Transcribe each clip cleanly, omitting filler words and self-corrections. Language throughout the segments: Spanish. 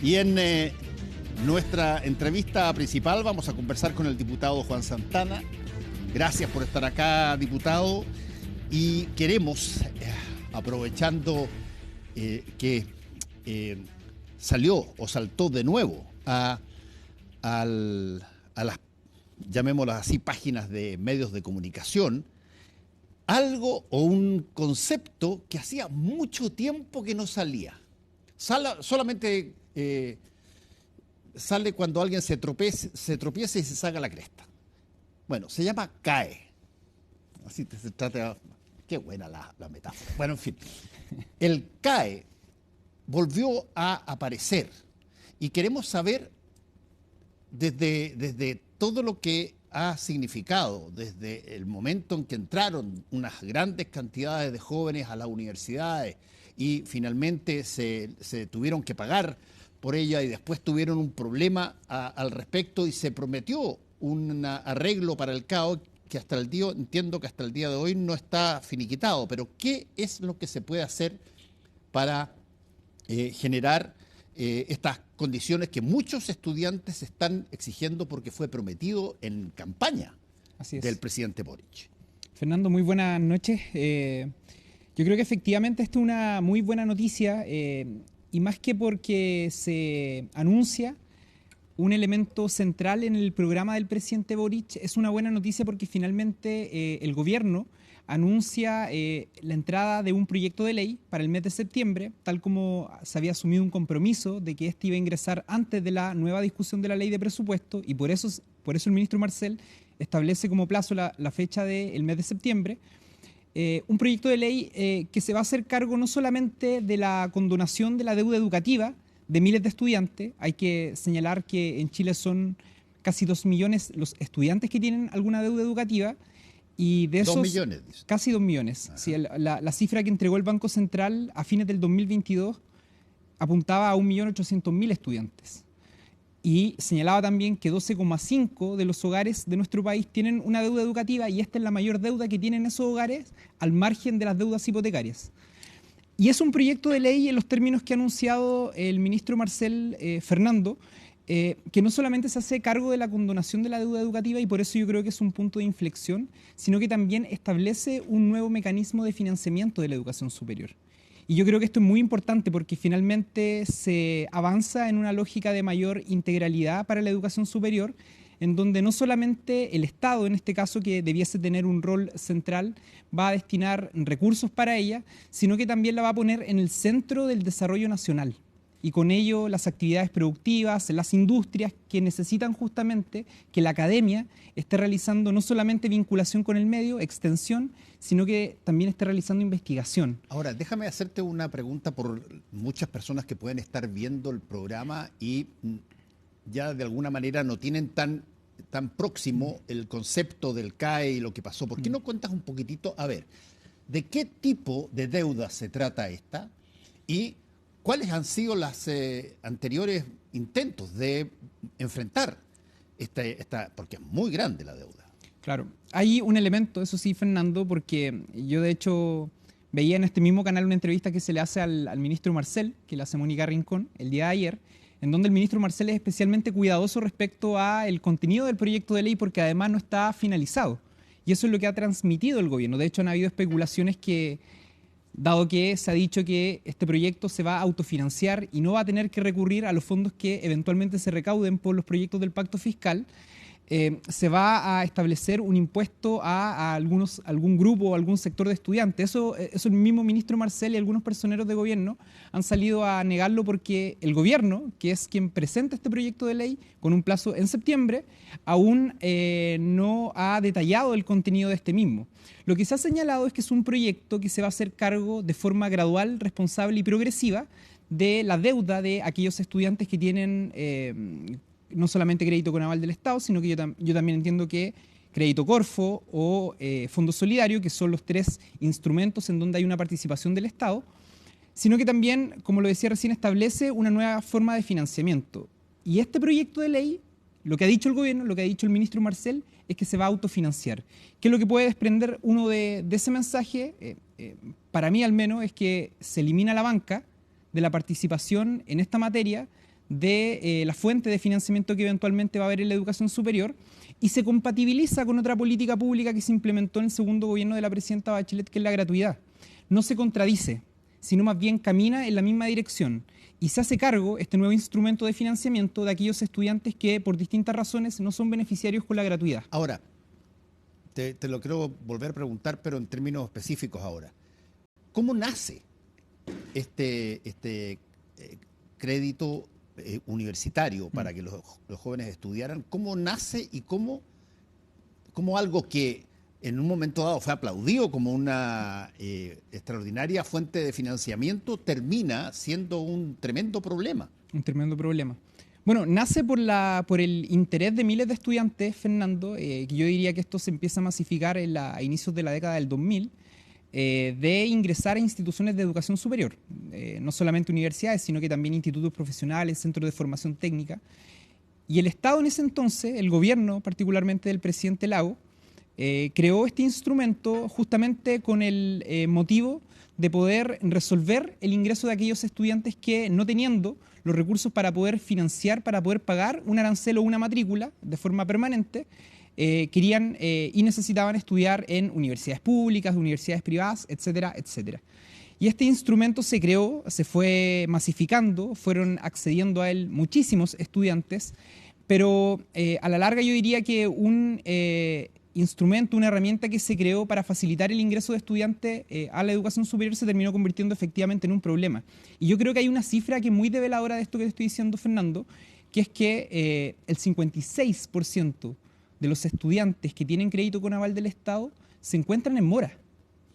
Y en nuestra entrevista principal vamos a conversar con el diputado Juan Santana. Gracias por estar acá, diputado. Y queremos, aprovechando que salió o saltó de nuevo a las, llamémoslas así, páginas de medios de comunicación, algo o un concepto que hacía mucho tiempo que no salía. Solamente sale cuando alguien se tropieza y se saca la cresta. Bueno, se llama CAE. Así se trata. Qué buena la metáfora. Bueno, en fin. El CAE volvió a aparecer y queremos saber desde todo lo que ha significado, desde el momento en que entraron unas grandes cantidades de jóvenes a las universidades y finalmente se tuvieron que pagar por ella y después tuvieron un problema al respecto y se prometió un arreglo para el CAE que entiendo que hasta el día de hoy no está finiquitado, pero ¿qué es lo que se puede hacer para generar estas condiciones que muchos estudiantes están exigiendo porque fue prometido en campaña del presidente Boric? Fernando, muy buenas noches. Yo creo que efectivamente esta es una muy buena noticia y más que porque se anuncia un elemento central en el programa del presidente Boric, es una buena noticia porque finalmente el gobierno anuncia la entrada de un proyecto de ley para el mes de septiembre, tal como se había asumido un compromiso de que este iba a ingresar antes de la nueva discusión de la ley de presupuesto y por eso el ministro Marcel establece como plazo la fecha del mes de septiembre. Un proyecto de ley que se va a hacer cargo no solamente de la condonación de la deuda educativa de miles de estudiantes. Hay que señalar que en Chile son casi 2 millones los estudiantes que tienen alguna deuda educativa y de esos 2 millones. Casi 2 millones. Sí, la cifra que entregó el Banco Central a fines del 2022 apuntaba a 1.800.000 estudiantes y señalaba también que 12,5 de los hogares de nuestro país tienen una deuda educativa y esta es la mayor deuda que tienen esos hogares al margen de las deudas hipotecarias. Y es un proyecto de ley en los términos que ha anunciado el ministro Marcel Fernando, que no solamente se hace cargo de la condonación de la deuda educativa y por eso yo creo que es un punto de inflexión, sino que también establece un nuevo mecanismo de financiamiento de la educación superior. Y yo creo que esto es muy importante porque finalmente se avanza en una lógica de mayor integralidad para la educación superior, en donde no solamente el Estado, en este caso que debiese tener un rol central, va a destinar recursos para ella, sino que también la va a poner en el centro del desarrollo nacional. Y con ello las actividades productivas, las industrias que necesitan justamente que la academia esté realizando no solamente vinculación con el medio, extensión, sino que también esté realizando investigación. Ahora, déjame hacerte una pregunta por muchas personas que pueden estar viendo el programa y ya de alguna manera no tienen tan próximo el concepto del CAE y lo que pasó. ¿Por qué no cuentas un poquitito, a ver, de qué tipo de deuda se trata esta y cuáles han sido los anteriores intentos de enfrentar esta, porque es muy grande la deuda? Claro, hay un elemento, eso sí, Fernando, porque yo de hecho veía en este mismo canal una entrevista que se le hace al ministro Marcel, que le hace Mónica Rincón, el día de ayer, en donde el ministro Marcel es especialmente cuidadoso respecto al contenido del proyecto de ley porque además no está finalizado. Y eso es lo que ha transmitido el gobierno. De hecho, han habido especulaciones que, dado que se ha dicho que este proyecto se va a autofinanciar y no va a tener que recurrir a los fondos que eventualmente se recauden por los proyectos del pacto fiscal, se va a establecer un impuesto a algún grupo o algún sector de estudiantes. Eso el mismo ministro Marcel y algunos personeros de gobierno han salido a negarlo porque el gobierno, que es quien presenta este proyecto de ley con un plazo en septiembre, aún no ha detallado el contenido de este mismo. Lo que se ha señalado es que es un proyecto que se va a hacer cargo de forma gradual, responsable y progresiva de la deuda de aquellos estudiantes que tienen no solamente crédito con aval del Estado, sino que yo también entiendo que crédito Corfo o Fondo Solidario, que son los 3 instrumentos en donde hay una participación del Estado, sino que también, como lo decía recién, establece una nueva forma de financiamiento. Y este proyecto de ley, lo que ha dicho el gobierno, lo que ha dicho el ministro Marcel, es que se va a autofinanciar. ¿Qué es lo que puede desprender uno de ese mensaje? Para mí al menos es que se elimina la banca de la participación en esta materia de la fuente de financiamiento que eventualmente va a haber en la educación superior y se compatibiliza con otra política pública que se implementó en el segundo gobierno de la presidenta Bachelet, que es la gratuidad. No se contradice, sino más bien camina en la misma dirección y se hace cargo este nuevo instrumento de financiamiento de aquellos estudiantes que por distintas razones no son beneficiarios con la gratuidad. Ahora, te lo quiero volver a preguntar, pero en términos específicos ahora. ¿Cómo nace este crédito universitario para que los jóvenes estudiaran? ¿Cómo nace y cómo algo que en un momento dado fue aplaudido como una extraordinaria fuente de financiamiento termina siendo un tremendo problema? Un tremendo problema. Bueno, nace por el interés de miles de estudiantes, Fernando, que yo diría que esto se empieza a masificar a inicios de la década del 2000, de ingresar a instituciones de educación superior, no solamente universidades, sino que también institutos profesionales, centros de formación técnica. Y el Estado en ese entonces, el gobierno particularmente del presidente Lago, creó este instrumento justamente con el motivo de poder resolver el ingreso de aquellos estudiantes que, no teniendo los recursos para poder financiar, para poder pagar un arancel o una matrícula de forma permanente, querían y necesitaban estudiar en universidades públicas, universidades privadas, etcétera, etcétera. Y este instrumento se creó, se fue masificando, fueron accediendo a él muchísimos estudiantes, pero a la larga yo diría que un instrumento, una herramienta que se creó para facilitar el ingreso de estudiantes a la educación superior se terminó convirtiendo efectivamente en un problema. Y yo creo que hay una cifra que es muy develadora de esto que te estoy diciendo, Fernando, que es que el 56% de los estudiantes que tienen crédito con aval del Estado se encuentran en mora.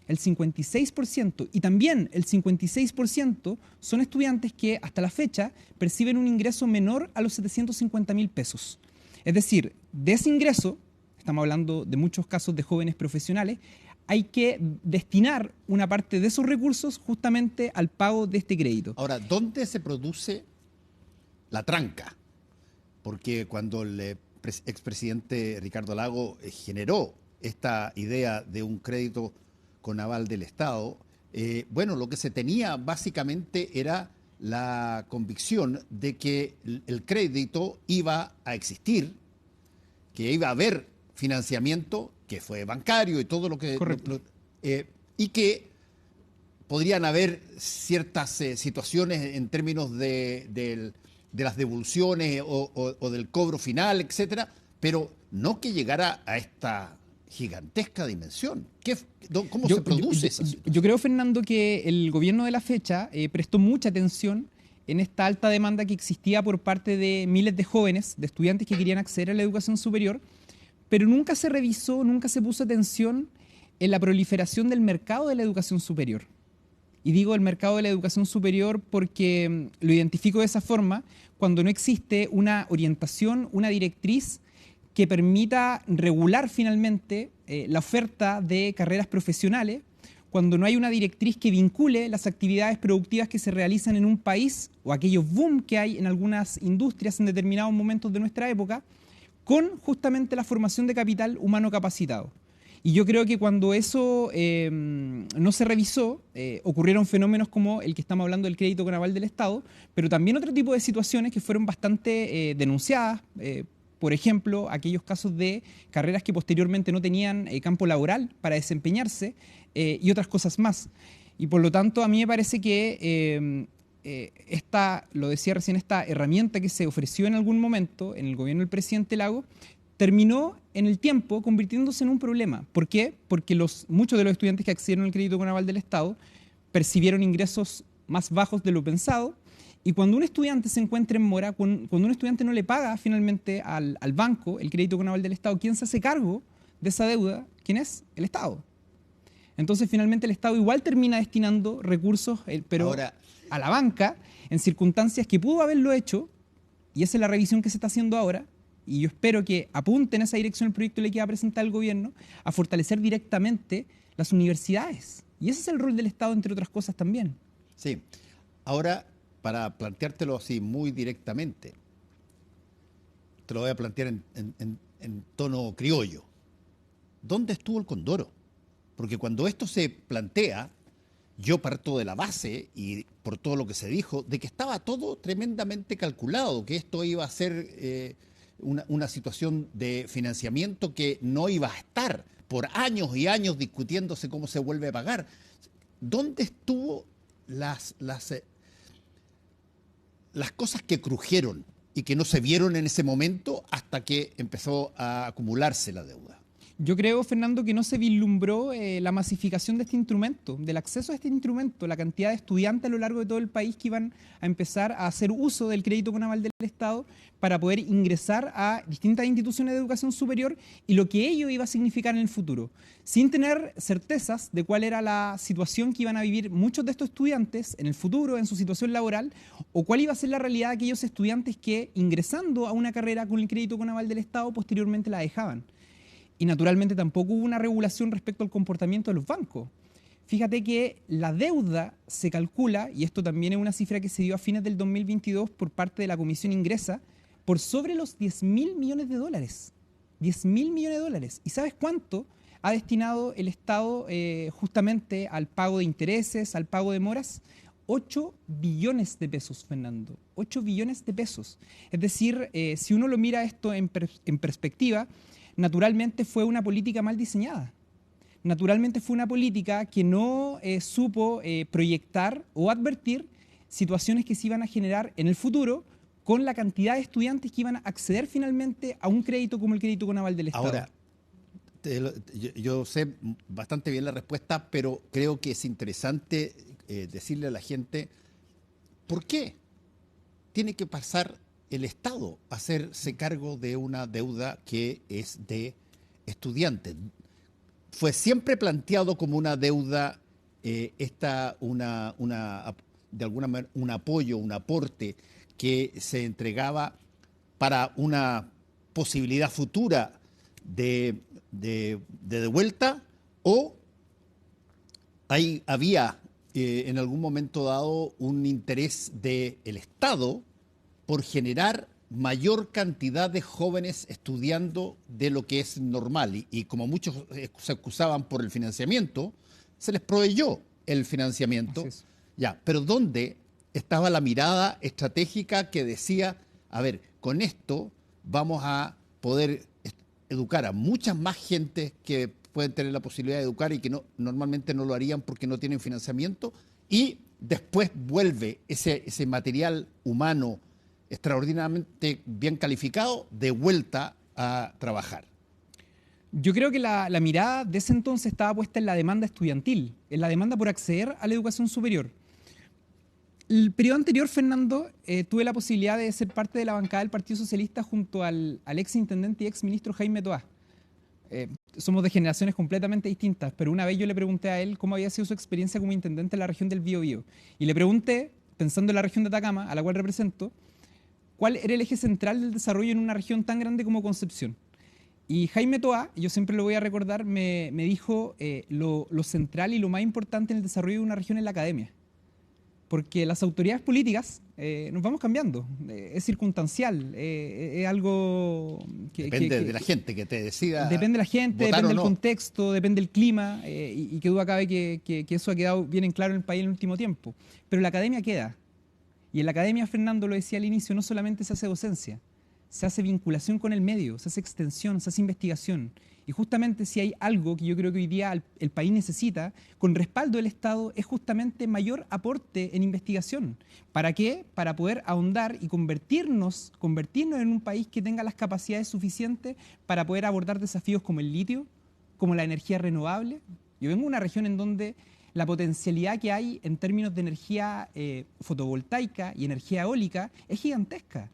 El 56%. Y también el 56% son estudiantes que hasta la fecha perciben un ingreso menor a los 750.000 pesos. Es decir, de ese ingreso, estamos hablando de muchos casos de jóvenes profesionales, hay que destinar una parte de esos recursos justamente al pago de este crédito. Ahora, ¿dónde se produce la tranca? Porque cuando el expresidente Ricardo Lagos generó esta idea de un crédito con aval del Estado, bueno, lo que se tenía básicamente era la convicción de que el crédito iba a existir, que iba a haber financiamiento, que fue bancario y todo lo que... y que podrían haber ciertas situaciones en términos de las devoluciones o del cobro final, etcétera, pero no que llegara a esta gigantesca dimensión. ¿Cómo se produce esa situación? Yo creo, Fernando, que el gobierno de la fecha prestó mucha atención en esta alta demanda que existía por parte de miles de jóvenes, de estudiantes que querían acceder a la educación superior, pero nunca se revisó, nunca se puso atención en la proliferación del mercado de la educación superior. Y digo el mercado de la educación superior porque lo identifico de esa forma cuando no existe una orientación, una directriz que permita regular finalmente la oferta de carreras profesionales, cuando no hay una directriz que vincule las actividades productivas que se realizan en un país o aquellos boom que hay en algunas industrias en determinados momentos de nuestra época, con justamente la formación de capital humano capacitado. Y yo creo que cuando eso no se revisó, ocurrieron fenómenos como el que estamos hablando del crédito con aval del Estado, pero también otro tipo de situaciones que fueron bastante denunciadas, por ejemplo, aquellos casos de carreras que posteriormente no tenían campo laboral para desempeñarse y otras cosas más. Y por lo tanto, a mí me parece que lo decía recién, esta herramienta que se ofreció en algún momento en el gobierno del presidente Lagos, terminó en el tiempo convirtiéndose en un problema. ¿Por qué? Porque muchos de los estudiantes que accedieron al crédito con aval del Estado percibieron ingresos más bajos de lo pensado, y cuando un estudiante se encuentra en mora, cuando un estudiante no le paga finalmente al banco el crédito con aval del Estado, ¿quién se hace cargo de esa deuda? ¿Quién es? El Estado. Entonces finalmente el Estado igual termina destinando recursos, pero ahora, a la banca, en circunstancias que pudo haberlo hecho, y esa es la revisión que se está haciendo ahora, y yo espero que apunte en esa dirección el proyecto de ley que va a presentar el gobierno, a fortalecer directamente las universidades. Y ese es el rol del Estado, entre otras cosas también. Sí. Ahora, para planteártelo así muy directamente, te lo voy a plantear en tono criollo. ¿Dónde estuvo el Condoro? Porque cuando esto se plantea, yo parto de la base, y por todo lo que se dijo, de que estaba todo tremendamente calculado, que esto iba a ser una situación de financiamiento que no iba a estar por años y años discutiéndose cómo se vuelve a pagar. ¿Dónde estuvo las cosas que crujeron y que no se vieron en ese momento hasta que empezó a acumularse la deuda? Yo creo, Fernando, que no se vislumbró la masificación de este instrumento, del acceso a este instrumento, la cantidad de estudiantes a lo largo de todo el país que iban a empezar a hacer uso del crédito con aval del Estado para poder ingresar a distintas instituciones de educación superior y lo que ello iba a significar en el futuro, sin tener certezas de cuál era la situación que iban a vivir muchos de estos estudiantes en el futuro, en su situación laboral, o cuál iba a ser la realidad de aquellos estudiantes que, ingresando a una carrera con el crédito con aval del Estado, posteriormente la dejaban. Y naturalmente tampoco hubo una regulación respecto al comportamiento de los bancos. Fíjate que la deuda se calcula, y esto también es una cifra que se dio a fines del 2022 por parte de la Comisión Ingresa, por sobre los 10.000 millones de dólares. 10.000 millones de dólares. ¿Y sabes cuánto ha destinado el Estado justamente al pago de intereses, al pago de moras? 8 billones de pesos, Fernando. 8 billones de pesos. Es decir, si uno lo mira esto en perspectiva, naturalmente fue una política mal diseñada. Naturalmente fue una política que no supo proyectar o advertir situaciones que se iban a generar en el futuro con la cantidad de estudiantes que iban a acceder finalmente a un crédito como el crédito con aval del Estado. Ahora, yo sé bastante bien la respuesta, pero creo que es interesante decirle a la gente por qué tiene que pasar el Estado hacerse cargo de una deuda que es de estudiantes. Fue siempre planteado como una deuda, de alguna manera, un apoyo, un aporte que se entregaba para una posibilidad futura de devuelta, o había en algún momento dado un interés del Estado por generar mayor cantidad de jóvenes estudiando de lo que es normal. Y como muchos se excusaban por el financiamiento, se les proveyó el financiamiento. Ya, pero ¿dónde estaba la mirada estratégica que decía, a ver, con esto vamos a poder educar a muchas más gente que pueden tener la posibilidad de educar y que normalmente no lo harían porque no tienen financiamiento? Y después vuelve ese material humano extraordinariamente bien calificado de vuelta a trabajar. Yo creo que la mirada de ese entonces estaba puesta en la demanda estudiantil, en la demanda por acceder a la educación superior. El periodo anterior, Fernando, tuve la posibilidad de ser parte de la bancada del Partido Socialista junto al ex intendente y ex ministro Jaime Toá. Somos de generaciones completamente distintas, pero una vez yo le pregunté a él cómo había sido su experiencia como intendente en la región del Biobío. Y le pregunté, pensando en la región de Atacama, a la cual represento, cuál era el eje central del desarrollo en una región tan grande como Concepción. Y Jaime Toá, yo siempre lo voy a recordar, me dijo lo central y lo más importante en el desarrollo de una región es la academia. Porque las autoridades políticas nos vamos cambiando, es circunstancial, es algo que... Depende de la gente que te decida. Depende de la gente, depende del contexto, depende del clima, y que duda cabe que eso ha quedado bien en claro en el país en el último tiempo. Pero la academia queda. Y en la academia, Fernando lo decía al inicio, no solamente se hace docencia, se hace vinculación con el medio, se hace extensión, se hace investigación. Y justamente si hay algo que yo creo que hoy día el país necesita, con respaldo del Estado, es justamente mayor aporte en investigación. ¿Para qué? Para poder ahondar y convertirnos en un país que tenga las capacidades suficientes para poder abordar desafíos como el litio, como la energía renovable. Yo vengo de una región en donde la potencialidad que hay en términos de energía fotovoltaica y energía eólica es gigantesca.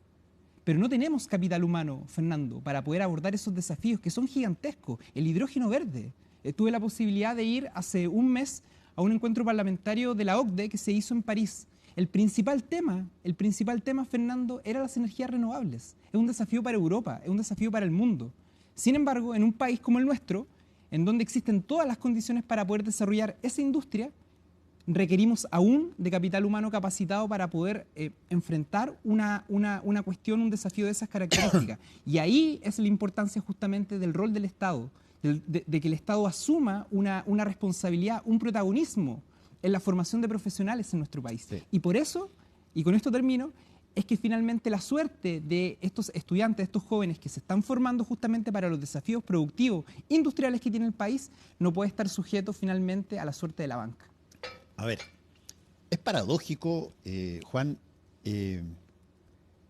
Pero no tenemos capital humano, Fernando, para poder abordar esos desafíos que son gigantescos. El hidrógeno verde. Tuve la posibilidad de ir hace un mes a un encuentro parlamentario de la OCDE que se hizo en París. El principal tema, Fernando, era las energías renovables. Es un desafío para Europa, es un desafío para el mundo. Sin embargo, en un país como el nuestro, en donde existen todas las condiciones para poder desarrollar esa industria, requerimos aún de capital humano capacitado para poder enfrentar una cuestión, un desafío de esas características. Y ahí es la importancia justamente del rol del Estado, de que el Estado asuma una responsabilidad, un protagonismo en la formación de profesionales en nuestro país. Sí. Y por eso, y con esto termino, es que finalmente la suerte de estos estudiantes, de estos jóvenes que se están formando justamente para los desafíos productivos, industriales que tiene el país, no puede estar sujeto finalmente a la suerte de la banca. A ver, es paradójico, Juan,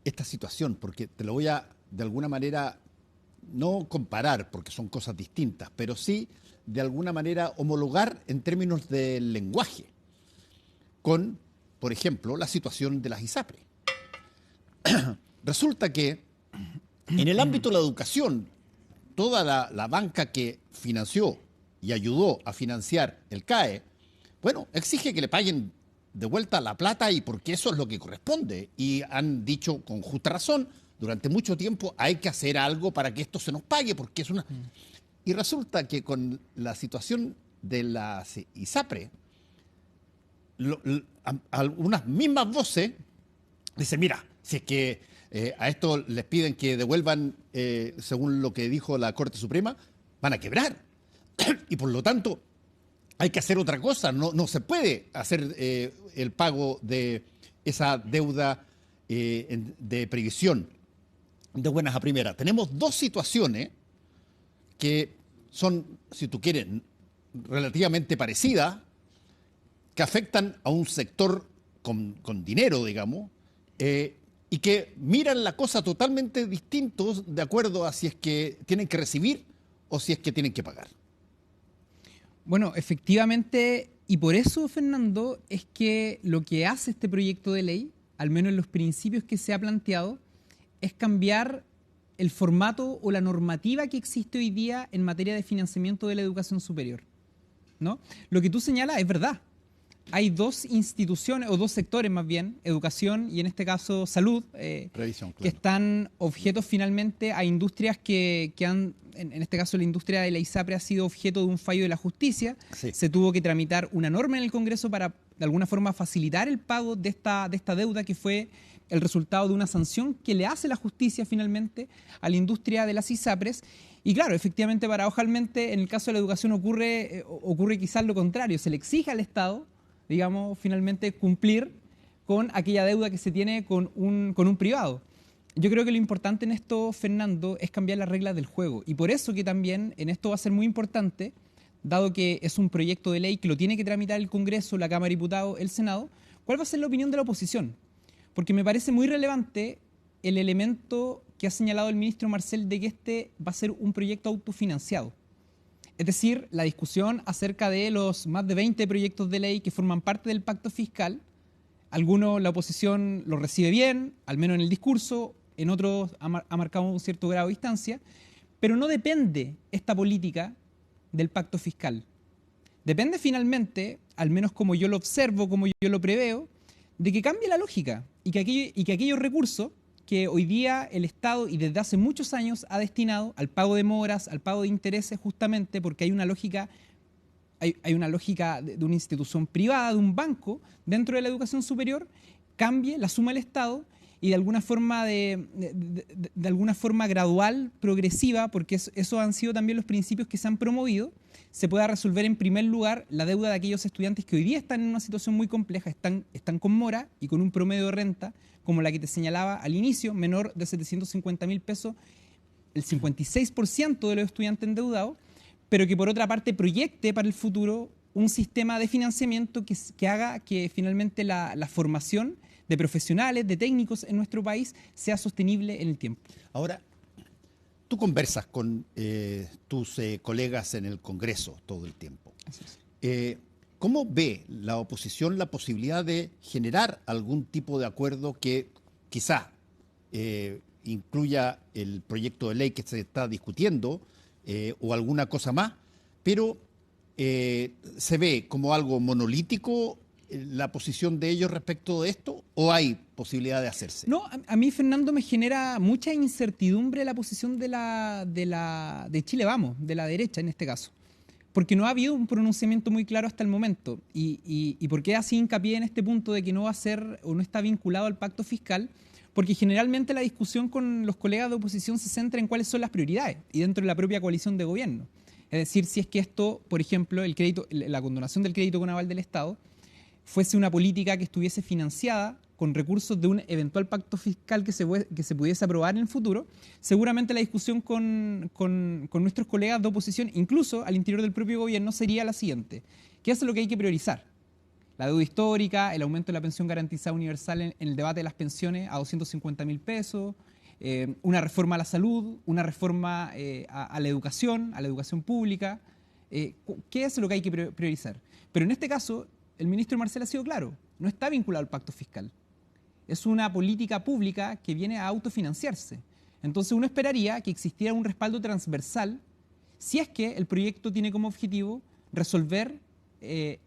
esta situación, porque te lo voy a, de alguna manera, no comparar, porque son cosas distintas, pero sí, de alguna manera, homologar en términos del lenguaje con, por ejemplo, la situación de las ISAPRES. Resulta que en el ámbito de la educación, toda la banca que financió y ayudó a financiar el CAE, bueno, exige que le paguen de vuelta la plata y porque eso es lo que corresponde. Y han dicho con justa razón, durante mucho tiempo hay que hacer algo para que esto se nos pague, porque es una... Y resulta que con la situación de las ISAPRE, algunas mismas voces dicen, mira, si es que a esto les piden que devuelvan, según lo que dijo la Corte Suprema, van a quebrar. Y por lo tanto, hay que hacer otra cosa. No se puede hacer el pago de esa deuda de previsión de buenas a primeras. Tenemos dos situaciones que son, si tú quieres, relativamente parecidas, que afectan a un sector con dinero, digamos, y que miran la cosa totalmente distintos de acuerdo a si es que tienen que recibir o si es que tienen que pagar. Bueno, efectivamente, y por eso, Fernando, es que lo que hace este proyecto de ley, al menos en los principios que se ha planteado, es cambiar el formato o la normativa que existe hoy día en materia de financiamiento de la educación superior, ¿no? Lo que tú señalas es verdad. Hay dos instituciones, o dos sectores más bien, educación y en este caso salud, Previsión, claro, que están objetos finalmente a industrias que han, en este caso la industria de la ISAPRE ha sido objeto de un fallo de la justicia. Sí. Se tuvo que tramitar una norma en el Congreso para de alguna forma facilitar el pago de esta deuda que fue el resultado de una sanción que le hace la justicia finalmente a la industria de las ISAPRES. Y claro, efectivamente, paradojalmente, en el caso de la educación ocurre quizás lo contrario, se le exige al Estado, digamos, finalmente cumplir con aquella deuda que se tiene con un privado. Yo creo que lo importante en esto, Fernando, es cambiar las reglas del juego. Y por eso que también en esto va a ser muy importante, dado que es un proyecto de ley que lo tiene que tramitar el Congreso, la Cámara de Diputados, el Senado, ¿cuál va a ser la opinión de la oposición? Porque me parece muy relevante el elemento que ha señalado el ministro Marcel de que este va a ser un proyecto autofinanciado. Es decir, la discusión acerca de los más de 20 proyectos de ley que forman parte del pacto fiscal, algunos la oposición los recibe bien, al menos en el discurso, en otros ha marcado un cierto grado de distancia, pero no depende esta política del pacto fiscal. Depende finalmente, al menos como yo lo observo, como yo lo preveo, de que cambie la lógica y que aquellos recursos que hoy día el Estado y desde hace muchos años ha destinado al pago de moras, al pago de intereses, justamente porque hay una lógica de una institución privada, de un banco dentro de la educación superior, cambie, la suma el Estado y de alguna forma de alguna forma gradual, progresiva, porque esos han sido también los principios que se han promovido, se pueda resolver en primer lugar la deuda de aquellos estudiantes que hoy día están en una situación muy compleja, están con mora y con un promedio de renta como la que te señalaba al inicio, menor de 750.000 pesos, el 56% de los estudiantes endeudados, pero que por otra parte proyecte para el futuro un sistema de financiamiento que haga que finalmente la formación de profesionales, de técnicos en nuestro país sea sostenible en el tiempo. Ahora, tú conversas con tus colegas en el Congreso todo el tiempo. Así es. ¿Cómo ve la oposición la posibilidad de generar algún tipo de acuerdo que quizá incluya el proyecto de ley que se está discutiendo o alguna cosa más, pero se ve como algo monolítico la posición de ellos respecto de esto o hay posibilidad de hacerse? No, a mí, Fernando, me genera mucha incertidumbre la posición de Chile Vamos, de la derecha en este caso. Porque no ha habido un pronunciamiento muy claro hasta el momento. ¿Y por qué así hincapié en este punto de que no va a ser o no está vinculado al pacto fiscal? Porque generalmente la discusión con los colegas de oposición se centra en cuáles son las prioridades y dentro de la propia coalición de gobierno. Es decir, si es que esto, por ejemplo, la condonación del crédito con aval del Estado, fuese una política que estuviese financiada con recursos de un eventual pacto fiscal que se pudiese aprobar en el futuro, seguramente la discusión con nuestros colegas de oposición, incluso al interior del propio gobierno, sería la siguiente. ¿Qué es lo que hay que priorizar? La deuda histórica, el aumento de la pensión garantizada universal en el debate de las pensiones a 250.000 pesos, una reforma a la salud, una reforma a la educación pública. ¿Qué es lo que hay que priorizar? Pero en este caso, el ministro Marcel ha sido claro, no está vinculado al pacto fiscal. Es una política pública que viene a autofinanciarse. Entonces uno esperaría que existiera un respaldo transversal si es que el proyecto tiene como objetivo resolver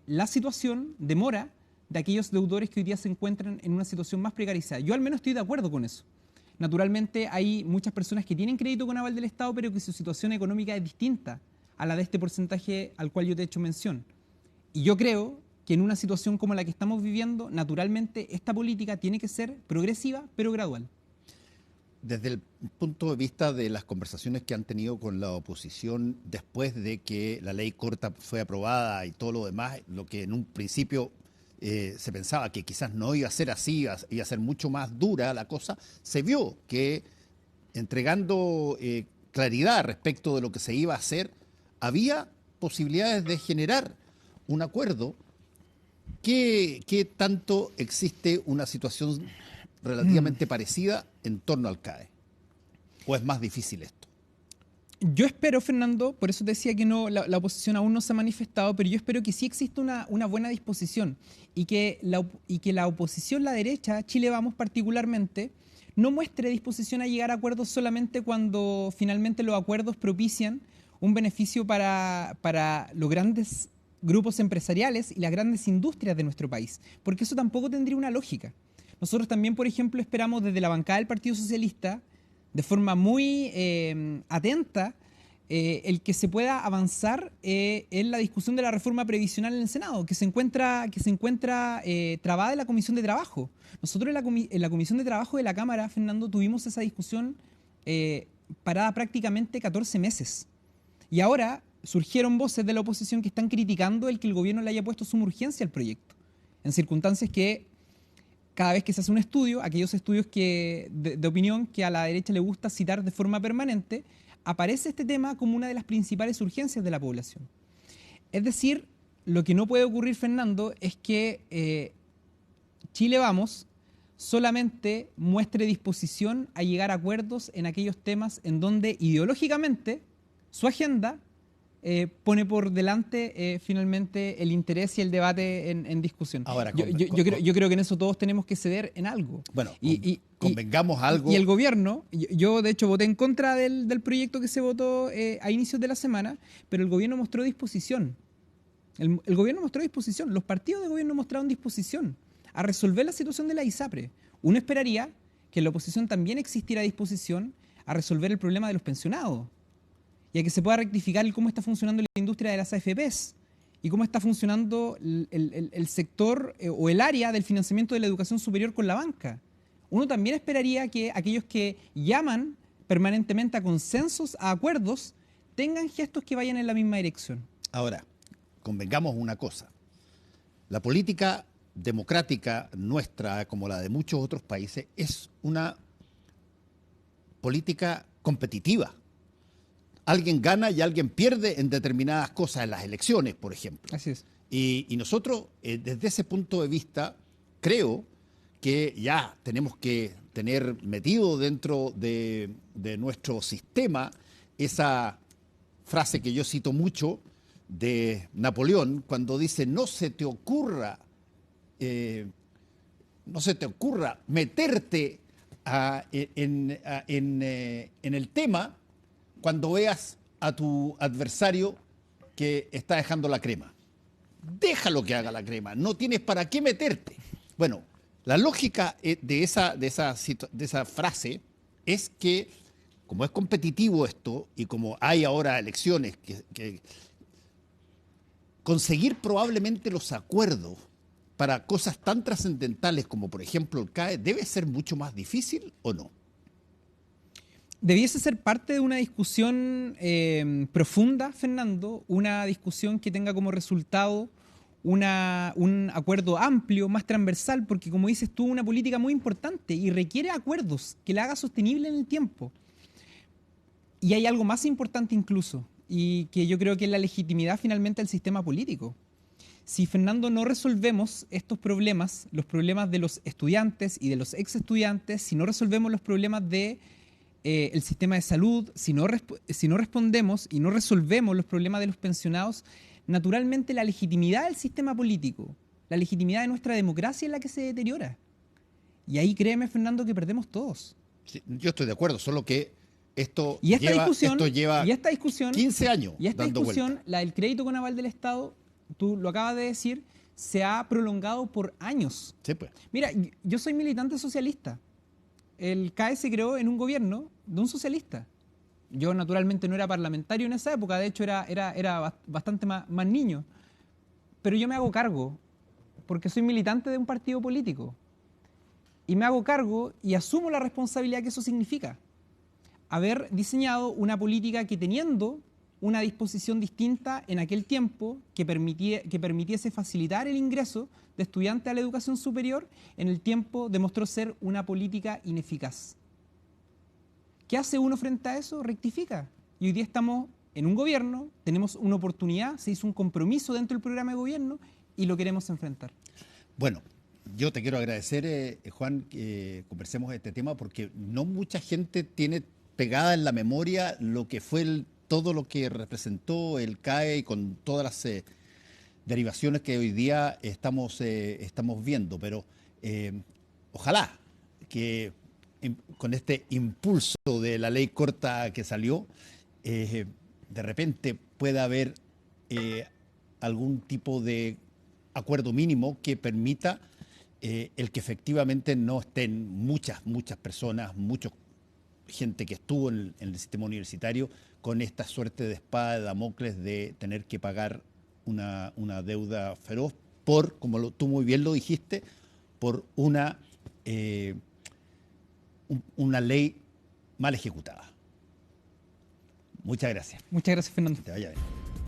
la situación de mora de aquellos deudores que hoy día se encuentran en una situación más precarizada. Yo al menos estoy de acuerdo con eso. Naturalmente hay muchas personas que tienen crédito con aval del Estado, pero que su situación económica es distinta a la de este porcentaje al cual yo te he hecho mención. Y yo creo que en una situación como la que estamos viviendo, naturalmente esta política tiene que ser progresiva, pero gradual. Desde el punto de vista de las conversaciones que han tenido con la oposición después de que la ley corta fue aprobada y todo lo demás, lo que en un principio se pensaba que quizás no iba a ser así, iba a ser mucho más dura la cosa, se vio que entregando claridad respecto de lo que se iba a hacer, había posibilidades de generar un acuerdo. ¿Qué tanto existe una situación relativamente parecida en torno al CAE? ¿O es más difícil esto? Yo espero, Fernando, por eso te decía que no, la oposición aún no se ha manifestado, pero yo espero que sí exista una buena disposición y que la oposición, la derecha, Chile Vamos particularmente, no muestre disposición a llegar a acuerdos solamente cuando finalmente los acuerdos propician un beneficio para los grandes grupos empresariales y las grandes industrias de nuestro país, porque eso tampoco tendría una lógica. Nosotros también, por ejemplo, esperamos desde la bancada del Partido Socialista, de forma muy atenta, el que se pueda avanzar en la discusión de la reforma previsional en el Senado, que se encuentra trabada en la Comisión de Trabajo. Nosotros en la Comisión de Trabajo de la Cámara, Fernando, tuvimos esa discusión parada prácticamente 14 meses. Y ahora surgieron voces de la oposición que están criticando el que el gobierno le haya puesto suma urgencia al proyecto, en circunstancias que cada vez que se hace un estudio, aquellos estudios de opinión que a la derecha le gusta citar de forma permanente, aparece este tema como una de las principales urgencias de la población. Es decir, lo que no puede ocurrir, Fernando, es que Chile Vamos solamente muestre disposición a llegar a acuerdos en aquellos temas en donde ideológicamente su agenda pone por delante finalmente el interés y el debate en discusión. Ahora, yo creo que en eso todos tenemos que ceder en algo. Bueno, convengamos algo. Y el gobierno, yo de hecho voté en contra del proyecto que se votó a inicios de la semana, pero el gobierno mostró disposición. El gobierno mostró disposición, los partidos de gobierno mostraron disposición a resolver la situación de la ISAPRE. Uno esperaría que en la oposición también existiera disposición a resolver el problema de los pensionados y a que se pueda rectificar cómo está funcionando la industria de las AFPs y cómo está funcionando el sector o el área del financiamiento de la educación superior con la banca. Uno también esperaría que aquellos que llaman permanentemente a consensos, a acuerdos, tengan gestos que vayan en la misma dirección. Ahora, convengamos una cosa. La política democrática nuestra, como la de muchos otros países, es una política competitiva. Alguien gana y alguien pierde en determinadas cosas, en las elecciones, por ejemplo. Así es. Y nosotros, desde ese punto de vista, creo que ya tenemos que tener metido dentro de nuestro sistema esa frase que yo cito mucho de Napoleón, cuando dice, no se te ocurra meterte en el tema cuando veas a tu adversario que está dejando la crema. Déjalo que haga la crema, no tienes para qué meterte. Bueno, la lógica de esa frase es que, como es competitivo esto y como hay ahora elecciones, que conseguir probablemente los acuerdos para cosas tan trascendentales como, por ejemplo, el CAE, debe ser mucho más difícil, ¿o no? Debiese ser parte de una discusión profunda, Fernando, una discusión que tenga como resultado un acuerdo amplio, más transversal, porque como dices tú, una política muy importante y requiere acuerdos que la haga sostenible en el tiempo. Y hay algo más importante incluso, y que yo creo que es la legitimidad finalmente del sistema político. Si, Fernando, no resolvemos estos problemas, los problemas de los estudiantes y de los ex estudiantes, si no resolvemos los problemas de el sistema de salud, si no respondemos y no resolvemos los problemas de los pensionados, naturalmente la legitimidad del sistema político, la legitimidad de nuestra democracia es la que se deteriora. Y ahí créeme, Fernando, que perdemos todos. Sí, yo estoy de acuerdo, solo que esto Y esta lleva discusión, 15 años y esta dando discusión, vuelta. la del crédito con aval del Estado, tú lo acabas de decir, se ha prolongado por años. Sí, pues. Mira, yo soy militante socialista. El CAE se creó en un gobierno de un socialista. Yo naturalmente no era parlamentario en esa época, de hecho era bastante más niño. Pero yo me hago cargo, porque soy militante de un partido político. Y me hago cargo y asumo la responsabilidad que eso significa. Haber diseñado una política que, teniendo una disposición distinta en aquel tiempo que permitiese facilitar el ingreso de estudiantes a la educación superior, en el tiempo demostró ser una política ineficaz. ¿Qué hace uno frente a eso? Rectifica. Y hoy día estamos en un gobierno, tenemos una oportunidad, se hizo un compromiso dentro del programa de gobierno y lo queremos enfrentar. Bueno, yo te quiero agradecer, Juan, que conversemos de este tema porque no mucha gente tiene pegada en la memoria lo que fue todo lo que representó el CAE con todas las derivaciones que hoy día estamos viendo, pero ojalá que con este impulso de la ley corta que salió, de repente pueda haber algún tipo de acuerdo mínimo que permita el que efectivamente no estén muchas personas, mucha gente que estuvo en el sistema universitario con esta suerte de espada de Damocles de tener que pagar una deuda feroz por, como tú muy bien lo dijiste, por una ley mal ejecutada. Muchas gracias. Muchas gracias, Fernando. Te vaya bien.